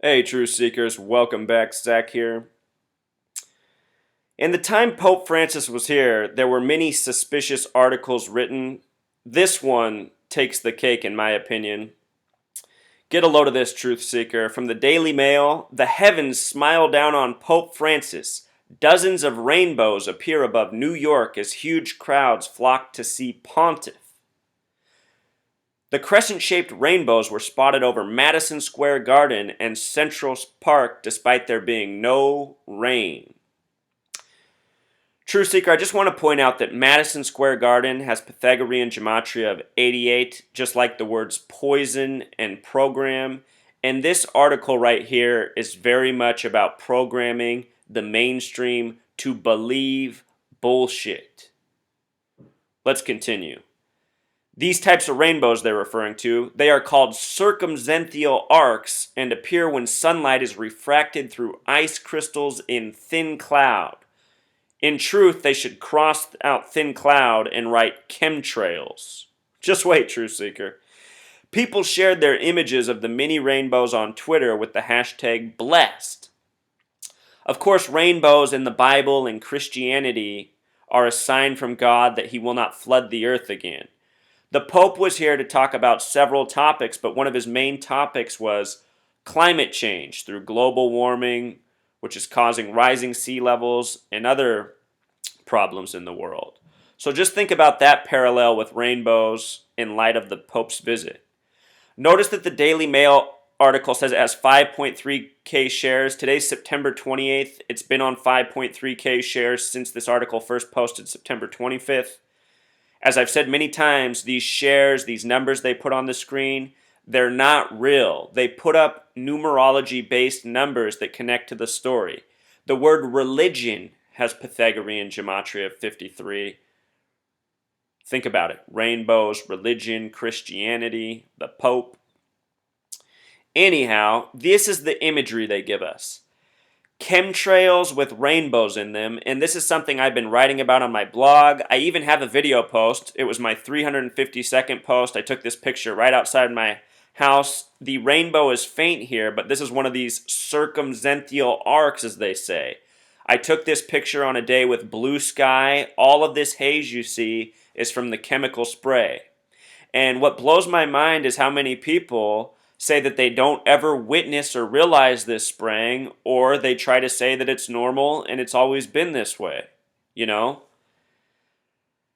Hey, Truth Seekers, welcome back. Zach here. In the time Pope Francis was here, there were many suspicious articles written. This one takes the cake, in my opinion. Get a load of this, Truth Seeker. From the Daily Mail, the heavens smile down on Pope Francis. Dozens of rainbows appear above New York as huge crowds flock to see Pontiff. The crescent-shaped rainbows were spotted over Madison Square Garden and Central Park despite there being no rain. True Seeker, I just want to point out that Madison Square Garden has Pythagorean gematria of 88, just like the words poison and program. And this article right here is very much about programming the mainstream to believe bullshit. Let's continue. These types of rainbows they're referring to, they are called circumzenthal arcs and appear when sunlight is refracted through ice crystals in thin cloud. In truth, they should cross out thin cloud and write chemtrails. Just wait, Truth Seeker. People shared their images of the mini rainbows on Twitter with the hashtag blessed. Of course, rainbows in the Bible and Christianity are a sign from God that he will not flood the earth again. The Pope was here to talk about several topics, but one of his main topics was climate change through global warming, which is causing rising sea levels and other problems in the world. So just think about that parallel with rainbows in light of the Pope's visit. Notice that the Daily Mail article says it has 5.3K shares. Today's September 28th. It's been on 5.3K shares since this article first posted September 25th. As I've said many times, these shares, these numbers they put on the screen, they're not real. They put up numerology-based numbers that connect to the story. The word religion has Pythagorean gematria of 53. Think about it. Rainbows, religion, Christianity, the Pope. Anyhow, this is the imagery they give us. Chemtrails with rainbows in them, and this is something I've been writing about on my blog. I even have a video post. It was my 352nd post. I took this picture right outside my house. The rainbow is faint here, but this is one of these circumzenthal arcs, as they say. I took this picture on a day with blue sky. All of this haze you see is from the chemical spray. And what blows my mind is how many people say that they don't ever witness or realize this spraying, or they try to say that it's normal and it's always been this way, you know?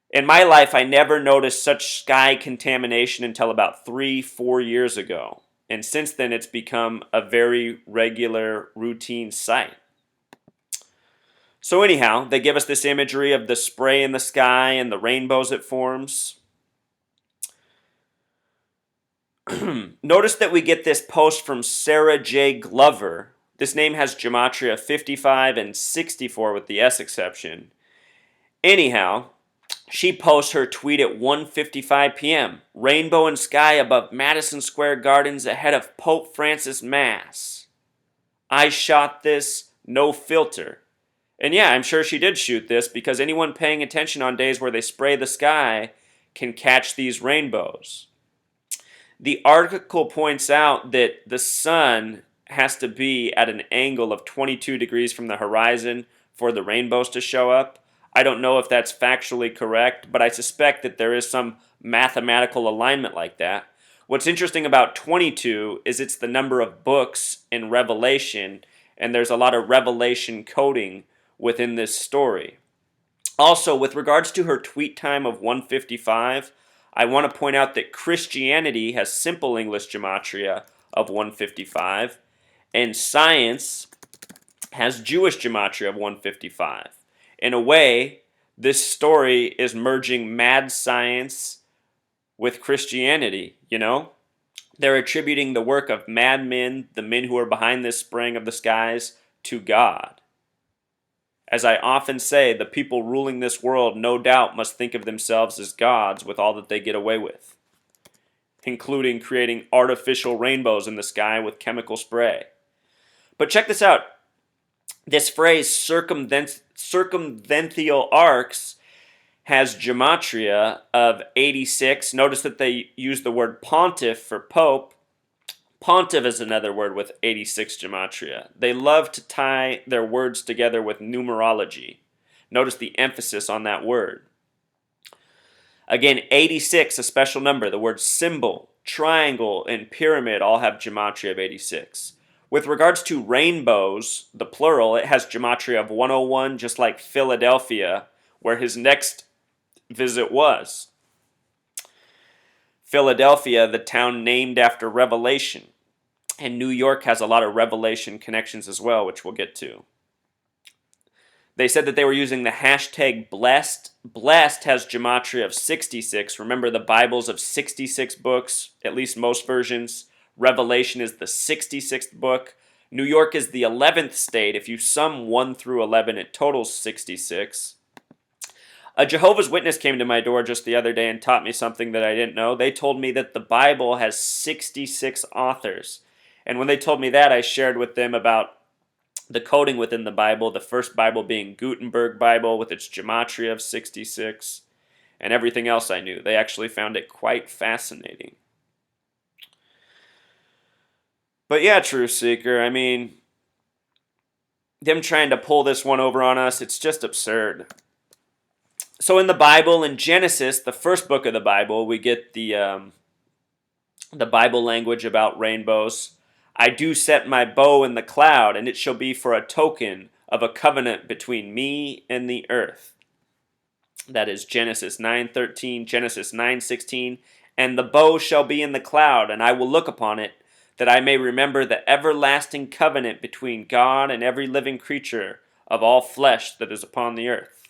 In my life, I never noticed such sky contamination until about 3-4 years ago. And since then, it's become a very regular, routine sight. So anyhow, they give us this imagery of the spray in the sky and the rainbows it forms. Notice that we get this post from Sarah J. Glover. This name has gematria 55 and 64 with the S exception. Anyhow, she posts her tweet at 1:55 p.m. Rainbow and sky above Madison Square Gardens ahead of Pope Francis Mass. I shot this, no filter. And yeah, I'm sure she did shoot this because anyone paying attention on days where they spray the sky can catch these rainbows. The article points out that the sun has to be at an angle of 22 degrees from the horizon for the rainbows to show up. I don't know if that's factually correct, but I suspect that there is some mathematical alignment like that. What's interesting about 22 is it's the number of books in Revelation, and there's a lot of Revelation coding within this story. Also, with regards to her tweet time of 1:55, I want to point out that Christianity has simple English gematria of 1:55, and science has Jewish gematria of 1:55. In a way, this story is merging mad science with Christianity, you know? They're attributing the work of madmen, the men who are behind this spraying of the skies, to God. As I often say, the people ruling this world no doubt must think of themselves as gods with all that they get away with, including creating artificial rainbows in the sky with chemical spray. But check this out. This phrase, circumventhal arcs, has gematria of 86. Notice that they use the word pontiff for pope. Pontiff is another word with 86 gematria. They love to tie their words together with numerology. Notice the emphasis on that word. Again, 86, a special number. The words symbol, triangle, and pyramid all have gematria of 86. With regards to rainbows, the plural, it has gematria of 101, just like Philadelphia, where his next visit was. Philadelphia, the town named after Revelation. And New York has a lot of Revelation connections as well, which we'll get to. They said that they were using the hashtag blessed. Blessed has gematria of 66. Remember, the Bible's of 66 books, at least most versions. Revelation is the 66th book. New York is the 11th state. If you sum 1 through 11, it totals 66. A Jehovah's Witness came to my door just the other day and taught me something that I didn't know. They told me that the Bible has 66 authors. And when they told me that, I shared with them about the coding within the Bible, the first Bible being Gutenberg Bible with its gematria of 66, and everything else I knew. They actually found it quite fascinating. But yeah, Truth Seeker, I mean, them trying to pull this one over on us, it's just absurd. So in the Bible, in Genesis, the first book of the Bible, we get the Bible language about rainbows. I do set my bow in the cloud, and it shall be for a token of a covenant between me and the earth. That is Genesis 9:13, Genesis 9:16. And the bow shall be in the cloud, and I will look upon it, that I may remember the everlasting covenant between God and every living creature of all flesh that is upon the earth.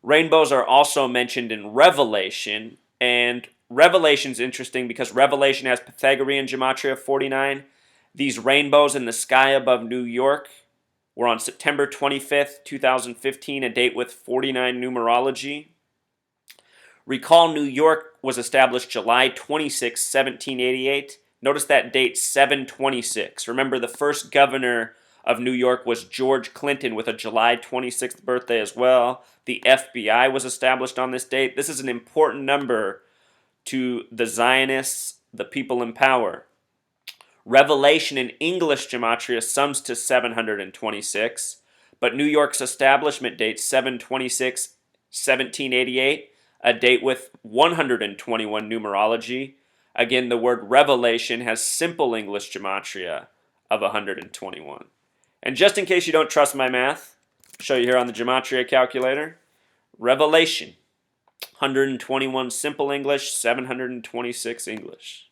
Rainbows are also mentioned in Revelation, and Revelation's interesting because Revelation has Pythagorean gematria of 49. These rainbows in the sky above New York were on September 25th, 2015, a date with 49 numerology. Recall New York was established July 26, 1788. Notice that date, 726. Remember, the first governor of New York was George Clinton with a July 26th birthday as well. The FBI was established on this date. This is an important number to the Zionists, the people in power. Revelation in English gematria sums to 726, but New York's establishment date, 726, 1788, a date with 121 numerology. Again, the word revelation has simple English gematria of 121. And just in case you don't trust my math, I'll show you here on the gematria calculator. Revelation, 121 simple English, 726 English.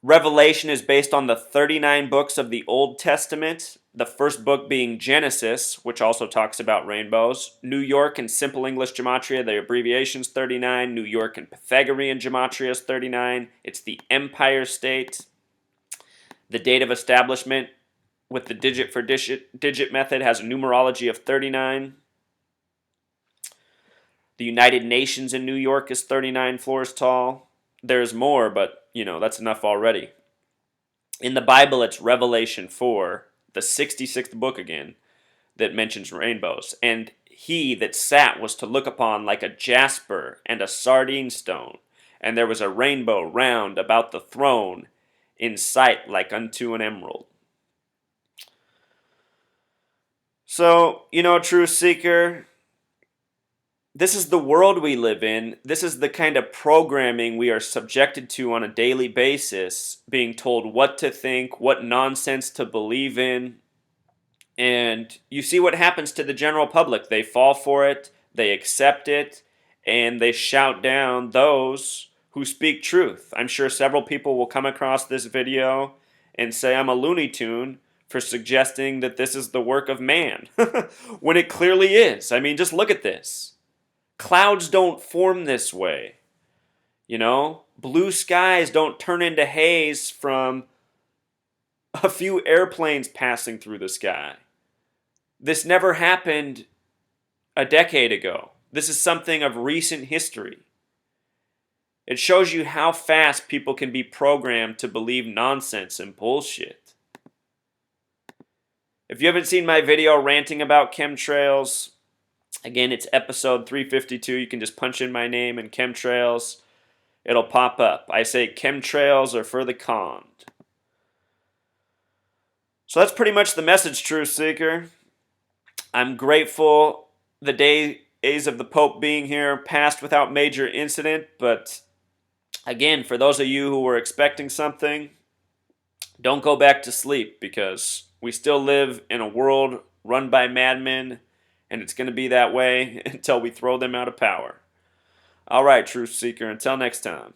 Revelation is based on the 39 books of the Old Testament, the first book being Genesis, which also talks about rainbows. New York in simple English gematria, the abbreviation's 39. New York in Pythagorean gematria is 39. It's the Empire State. The date of establishment with the digit for digit method has a numerology of 39. The United Nations in New York is 39 floors tall. There's more, but, that's enough already. In the Bible, it's Revelation 4, the 66th book again, that mentions rainbows. And he that sat was to look upon like a jasper and a sardine stone. And there was a rainbow round about the throne, in sight like unto an emerald. So, Truth Seeker, this is the world we live in. This is the kind of programming we are subjected to on a daily basis, being told what to think, what nonsense to believe in. And you see what happens to the general public. They fall for it, they accept it, and they shout down those who speak truth. I'm sure several people will come across this video and say I'm a Looney Tune for suggesting that this is the work of man, when it clearly is. I mean, just look at this. Clouds don't form this way. Blue skies don't turn into haze from a few airplanes passing through the sky. This never happened a decade ago. This is something of recent history. It shows you how fast people can be programmed to believe nonsense and bullshit. If you haven't seen my video ranting about chemtrails, again, it's episode 352. You can just punch in my name and chemtrails. it'll pop up. I say chemtrails are for the conned. So that's pretty much the message, Truth Seeker. I'm grateful the days of the Pope being here passed without major incident, but again, for those of you who were expecting something, don't go back to sleep because we still live in a world run by madmen, and it's going to be that way until we throw them out of power. All right, Truth Seeker, until next time.